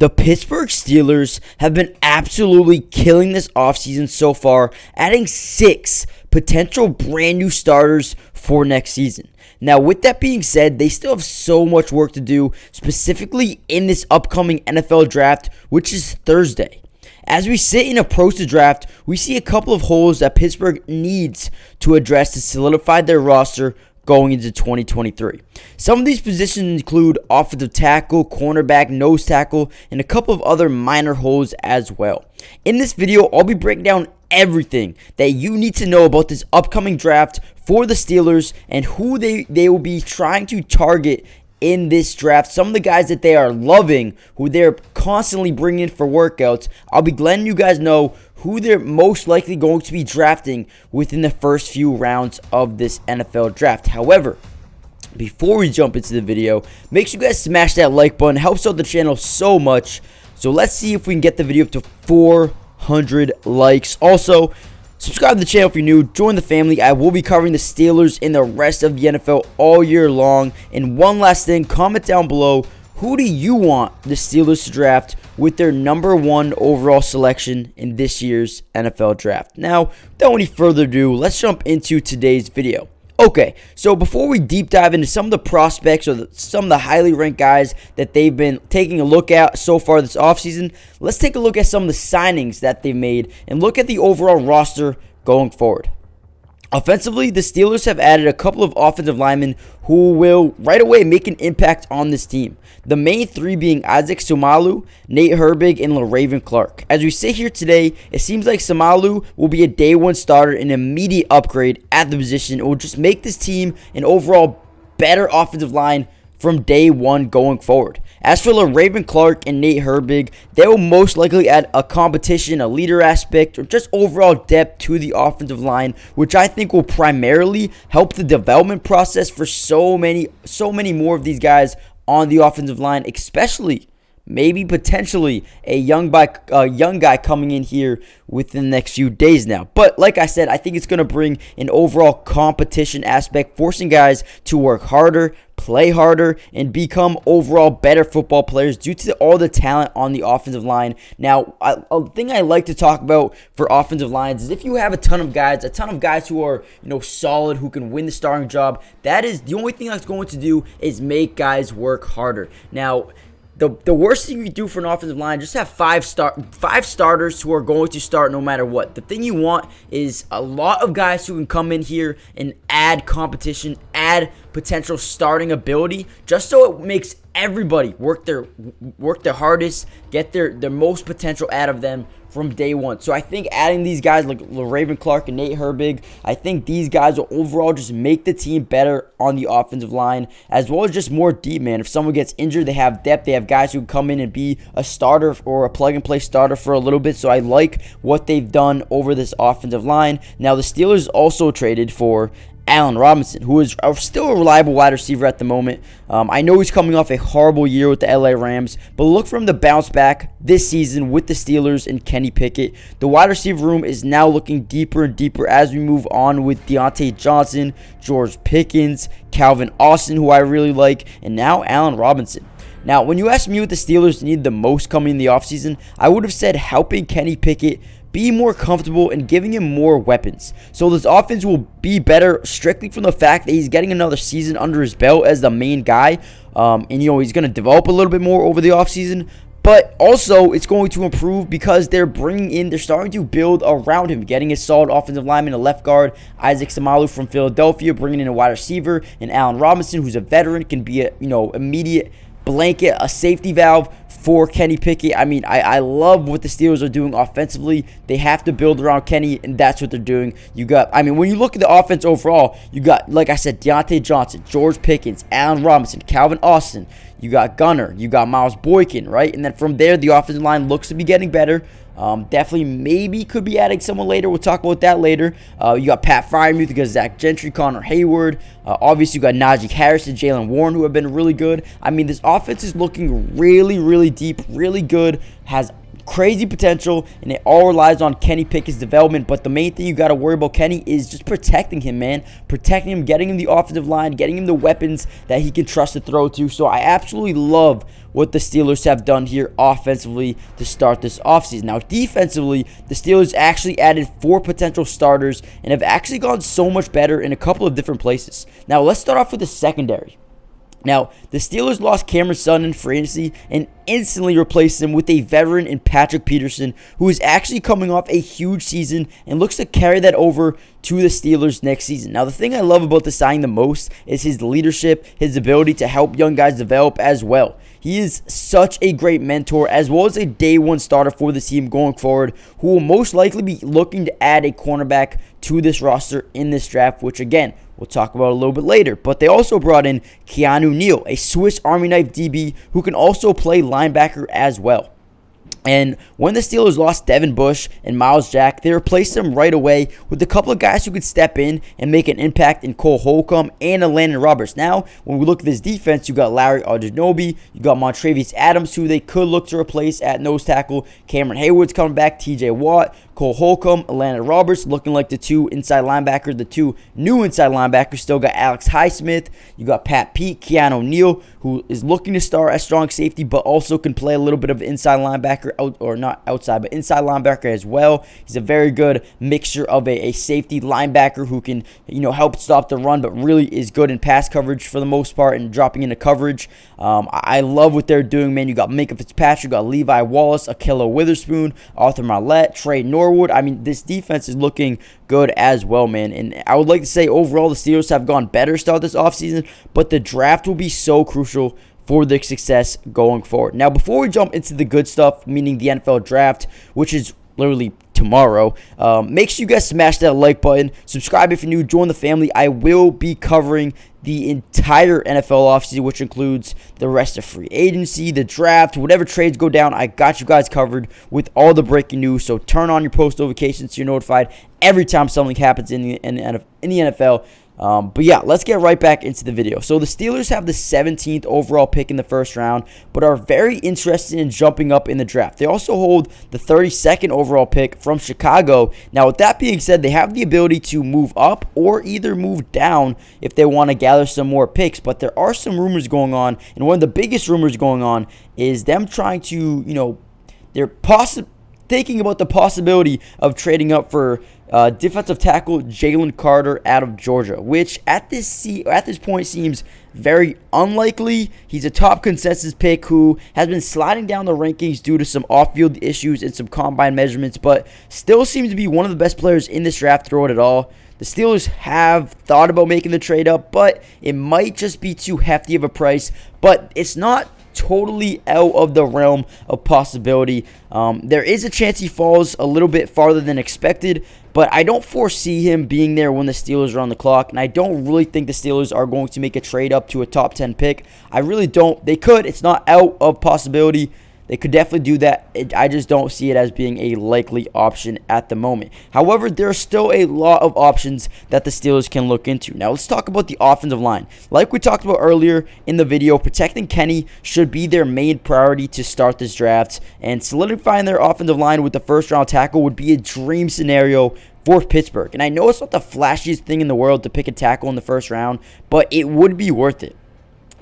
The Pittsburgh Steelers have been absolutely killing this offseason so far, adding 6 potential brand new starters for next season. Now, with that being said, they still have so much work to do, specifically in this upcoming NFL draft, which is Thursday. As we sit and approach the draft, we see a couple of holes that Pittsburgh needs to address to solidify their roster going into 2023. Some of these positions include offensive tackle, cornerback, nose tackle, and a couple of other minor holes as well. In this video, I'll be breaking down everything that you need to know about this upcoming draft for the Steelers and who they will be trying to target in this draft. Some of the guys that they are loving, who they're constantly bringing in for workouts. I'll be letting you guys know who they're most likely going to be drafting within the first few rounds of this NFL draft. However, before we jump into the video, make sure you guys smash that like button. It helps out the channel so much. So let's see if we can get the video up to 400 likes. Also, subscribe to the channel if you're new. Join the family. I will be covering the Steelers and the rest of the NFL all year long. And one last thing, comment down below, who do you want the Steelers to draft with their number 1 overall selection in this year's NFL draft? Now, without any further ado, let's jump into today's video. Okay, so before we deep dive into some of the prospects or some of the highly ranked guys that they've been taking a look at so far this offseason, let's take a look at some of the signings that they've made and look at the overall roster going forward. Offensively, the Steelers have added a couple of offensive linemen who will right away make an impact on this team. The main 3 being Isaac Seumalo, Nate Herbig, and LaRaven Clark. As we sit here today, it seems like Seumalo will be a day 1 starter, an immediate upgrade at the position. It will just make this team an overall better offensive line from day 1 going forward. As for LaRaven Clark and Nate Herbig, they will most likely add a competition, a leader aspect, or just overall depth to the offensive line, which I think will primarily help the development process for so many more of these guys on the offensive line, especially maybe potentially a young guy coming in here within the next few days now. But like I said, I think it's going to bring an overall competition aspect, forcing guys to work harder, play harder, and become overall better football players due to all the talent on the offensive line. Now, a thing I like to talk about for offensive lines is if you have a ton of guys who are, solid, who can win the starting job, that is the only thing that's going to do is make guys work harder. Now, the worst thing you do for an offensive line, just have 5 starters who are going to start no matter what. The thing you want is a lot of guys who can come in here and add competition, add potential starting ability, just so it makes everybody work their hardest, get their most potential out of them from day 1. So I think adding these guys like LaRaven Clark and Nate Herbig, I think these guys will overall just make the team better on the offensive line, as well as just more deep, man. If someone gets injured, they have depth. They have guys who can come in and be a starter or a plug-and-play starter for a little bit. So I like what they've done over this offensive line. Now, the Steelers also traded for Allen Robinson, who is still a reliable wide receiver at the moment. I know he's coming off a horrible year with the LA Rams, but look for him to bounce back this season with the Steelers and Kenny Pickett. The wide receiver room is now looking deeper and deeper as we move on with Deontay Johnson, George Pickens, Calvin Austin, who I really like, and now Allen Robinson. Now, when you asked me what the Steelers need the most coming in the offseason, I would have said helping Kenny Pickett be more comfortable and giving him more weapons. So this offense will be better strictly from the fact that he's getting another season under his belt as the main guy. And he's going to develop a little bit more over the offseason. But also, it's going to improve because they're starting to build around him, getting a solid offensive lineman, a left guard, Isaac Seumalo from Philadelphia, bringing in a wide receiver, and Allen Robinson, who's a veteran, can be a immediate blanket, a safety valve for Kenny Pickett. I mean, I love what the Steelers are doing offensively. They have to build around Kenny, and that's what they're doing. When you look at the offense overall, you got, like I said, Deontay Johnson, George Pickens, Allen Robinson, Calvin Austin. You got Gunner. You got Miles Boykin, right? And then from there, the offensive line looks to be getting better. Definitely maybe could be adding someone later. We'll talk about that later. You got Pat Freiermuth, you got Zach Gentry, Connor Hayward. Obviously, you got Najee Harris and Jalen Warren, who have been really good. I mean, this offense is looking really, really deep, really good. Has crazy potential, and it all relies on Kenny Pickett's development. But the main thing you got to worry about Kenny is just protecting him, man. Protecting him, getting him the offensive line, getting him the weapons that he can trust to throw to. So I absolutely love what the Steelers have done here offensively to start this offseason. Now, defensively, the Steelers actually added 4 potential starters and have actually gone so much better in a couple of different places. Now, let's start off with the secondary. Now, the Steelers lost Cameron Sutton in free agency and instantly replaced him with a veteran in Patrick Peterson, who is actually coming off a huge season and looks to carry that over to the Steelers next season. Now, the thing I love about the signing the most is his leadership, his ability to help young guys develop as well. He is such a great mentor, as well as a day one starter for the team going forward, who will most likely be looking to add a cornerback to this roster in this draft, which again, we'll talk about a little bit later. But they also brought in Keanu Neal, a Swiss Army knife DB who can also play linebacker as well. And when the Steelers lost Devin Bush and Miles Jack, they replaced them right away with a couple of guys who could step in and make an impact in Cole Holcomb and Landon Roberts. Now, when we look at this defense, you got Larry Ogunjobi, you got Montravius Adams, who they could look to replace at nose tackle. Cameron Hayward's coming back, TJ Watt, Cole Holcomb, Landon Roberts, looking like the 2 inside linebackers, the 2 new inside linebackers. Still got Alex Highsmith, you got Pat Pete, Keanu Neal, who is looking to start as strong safety, but also can play a little bit of inside linebacker, or not outside, but inside linebacker as well. He's a very good mixture of a safety linebacker who can, help stop the run, but really is good in pass coverage for the most part and dropping into coverage. I love what they're doing, man. You got Minka Fitzpatrick, you got Levi Wallace, Ahkello Witherspoon, Arthur Marlette, Trey Norwood. I mean, this defense is looking good as well, man. And I would like to say overall the Steelers have gone better start this offseason, but the draft will be so crucial for their success going forward. Now, before we jump into the good stuff, meaning the NFL draft, which is literally tomorrow, make sure you guys smash that like button, subscribe if you're new, join the family. I will be covering the entire NFL offseason, which includes the rest of free agency, the draft, whatever trades go down. I got you guys covered with all the breaking news, so turn on your post notifications so you're notified every time something happens in the NFL. But yeah, let's get right back into the video. So the Steelers have the 17th overall pick in the first round, but are very interested in jumping up in the draft. They also hold the 32nd overall pick from Chicago. Now, with that being said, they have the ability to move up or either move down if they want to gather some more picks. But there are some rumors going on, and one of the biggest rumors going on is them trying to, they're thinking about the possibility of trading up for defensive tackle Jalen Carter out of Georgia, which at this point seems very unlikely. He's a top consensus pick who has been sliding down the rankings due to some off-field issues and some combine measurements, but still seems to be one of the best players in this draft throughout it all. The Steelers have thought about making the trade up, but it might just be too hefty of a price, but it's not totally out of the realm of possibility. There is a chance he falls a little bit farther than expected, but I don't foresee him being there when the Steelers are on the clock, and I don't really think the Steelers are going to make a trade up to a top 10 pick. I really don't. They could. It's not out of possibility. They could definitely do that. I just don't see it as being a likely option at the moment. However, there are still a lot of options that the Steelers can look into. Now, let's talk about the offensive line. Like we talked about earlier in the video, protecting Kenny should be their main priority to start this draft, and solidifying their offensive line with the first-round tackle would be a dream scenario for Pittsburgh. And I know it's not the flashiest thing in the world to pick a tackle in the first round, but it would be worth it.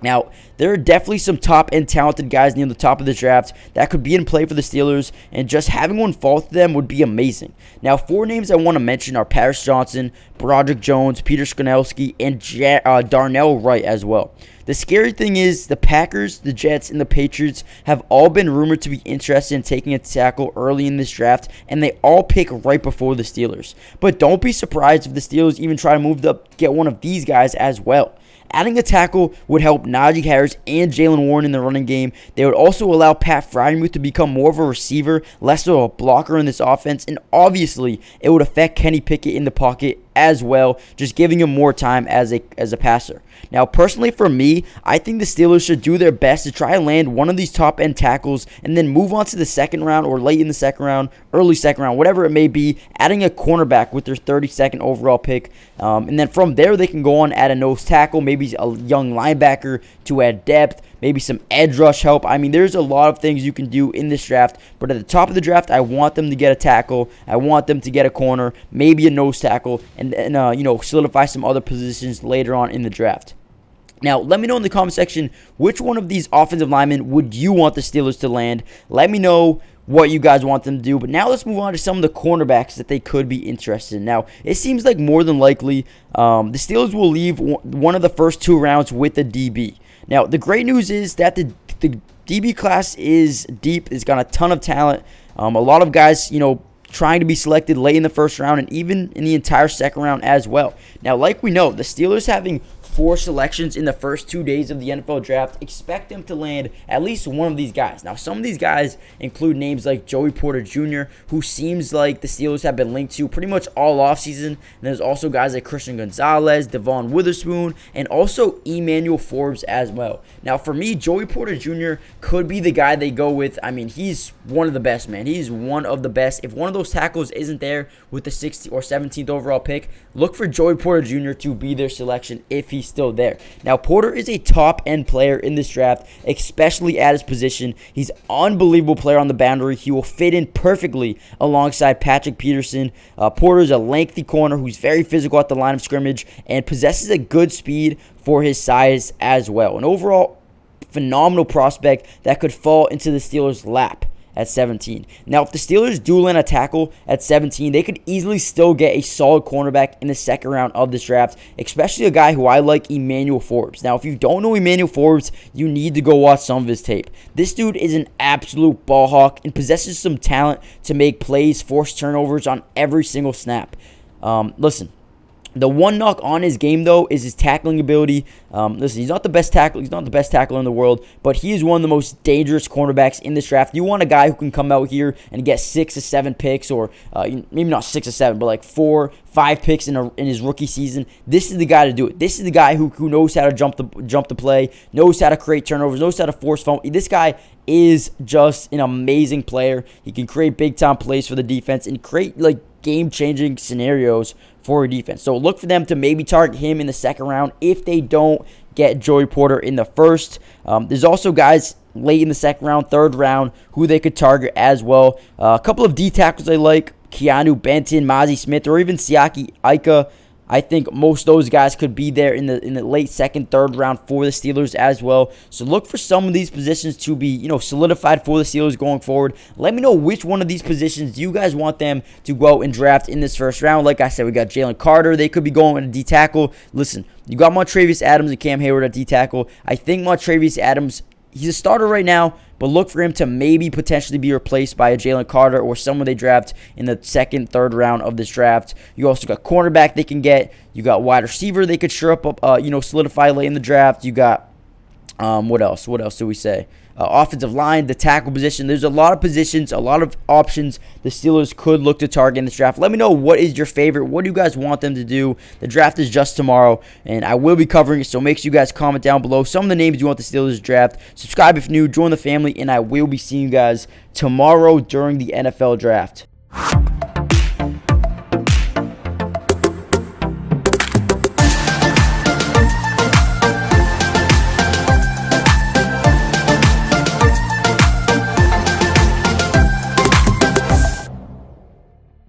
Now, there are definitely some top-end talented guys near the top of the draft that could be in play for the Steelers, and just having one fall to them would be amazing. Now, 4 names I want to mention are Paris Johnson, Broderick Jones, Peter Skonelski, and Darnell Wright as well. The scary thing is the Packers, the Jets, and the Patriots have all been rumored to be interested in taking a tackle early in this draft, and they all pick right before the Steelers. But don't be surprised if the Steelers even try to move up, get one of these guys as well. Adding a tackle would help Najee Harris and Jalen Warren in the running game. They would also allow Pat Freiermuth to become more of a receiver, less of a blocker in this offense, and obviously it would affect Kenny Pickett in the pocket as well, just giving him more time as a passer. Now, personally for me, I think the Steelers should do their best to try and land one of these top-end tackles and then move on to the second round or late in the second round, early second round, whatever it may be, adding a cornerback with their 32nd overall pick. And then from there, they can go on, add a nose tackle, maybe a young linebacker to add depth, maybe some edge rush help. I mean, there's a lot of things you can do in this draft, but at the top of the draft, I want them to get a tackle. I want them to get a corner, maybe a nose tackle, and solidify some other positions later on in the draft. Now, let me know in the comment section which one of these offensive linemen would you want the Steelers to land. Let me know what you guys want them to do. But now let's move on to some of the cornerbacks that they could be interested in. Now, it seems like more than likely the Steelers will leave one of the first 2 rounds with a DB. Now, the great news is that the DB class is deep. It's got a ton of talent. A lot of guys, trying to be selected late in the first round and even in the entire second round as well. Now, like we know, the Steelers having 4 selections in the first 2 days of the NFL draft, expect them to land at least one of these guys. Now, some of these guys include names like Joey Porter Jr., who seems like the Steelers have been linked to pretty much all offseason. And there's also guys like Christian Gonzalez, Devon Witherspoon, and also Emmanuel Forbes as well. Now, for me, Joey Porter Jr. could be the guy they go with. I mean, he's one of the best, man. He's one of the best. If one of those tackles isn't there with the 16th or 17th overall pick, look for Joey Porter Jr. to be their selection if he's still there. Now, Porter is a top-end player in this draft, especially at his position. He's an unbelievable player on the boundary. He will fit in perfectly alongside Patrick Peterson. Porter is a lengthy corner who's very physical at the line of scrimmage and possesses a good speed for his size as well. An overall phenomenal prospect that could fall into the Steelers' lap at 17. Now, if the Steelers do land a tackle at 17, they could easily still get a solid cornerback in the second round of this draft, especially a guy who I like, Emmanuel Forbes. Now, if you don't know Emmanuel Forbes, you need to go watch some of his tape. This dude is an absolute ball hawk and possesses some talent to make plays, force turnovers on every single snap. Listen, the one knock on his game, though, is his tackling ability. Listen, he's not the best tackler. He's not the best tackler in the world, but he is one of the most dangerous cornerbacks in this draft. You want a guy who can come out here and get 6 to 7 picks, or maybe not 6 or 7, but like 4, 5 picks in his rookie season. This is the guy to do it. This is the guy who knows how to jump the play, knows how to create turnovers, knows how to force fumble. This guy is just an amazing player. He can create big-time plays for the defense and create game-changing scenarios for a defense. So look for them to maybe target him in the second round if they don't get Joey Porter in the first. There's also guys late in the second round, third round, who they could target as well. A couple of D tackles I like, Keanu Benton, Mozzie Smith, or even Siaki Ika. I think most of those guys could be there in the late second, third round for the Steelers as well. So look for some of these positions to be, solidified for the Steelers going forward. Let me know which one of these positions you guys want them to go out and draft in this first round. Like I said, we got Jalen Carter. They could be going with a D tackle. Listen, you got Montravius Adams and Cam Hayward at D tackle. I think Montravius Adams, he's a starter right now, but look for him to maybe potentially be replaced by a Jalen Carter or someone they draft in the second, third round of this draft. You also got cornerback they can get. You got wide receiver they could sure up, solidify late in the draft. You got, what else? What else do we say? Offensive line, the tackle position. There's a lot of positions, a lot of options the Steelers could look to target in this draft. Let me know what is your favorite. What do you guys want them to do? The draft is just tomorrow, and I will be covering it, so make sure you guys comment down below some of the names you want the Steelers to draft. Subscribe if new, join the family, and I will be seeing you guys tomorrow during the NFL draft.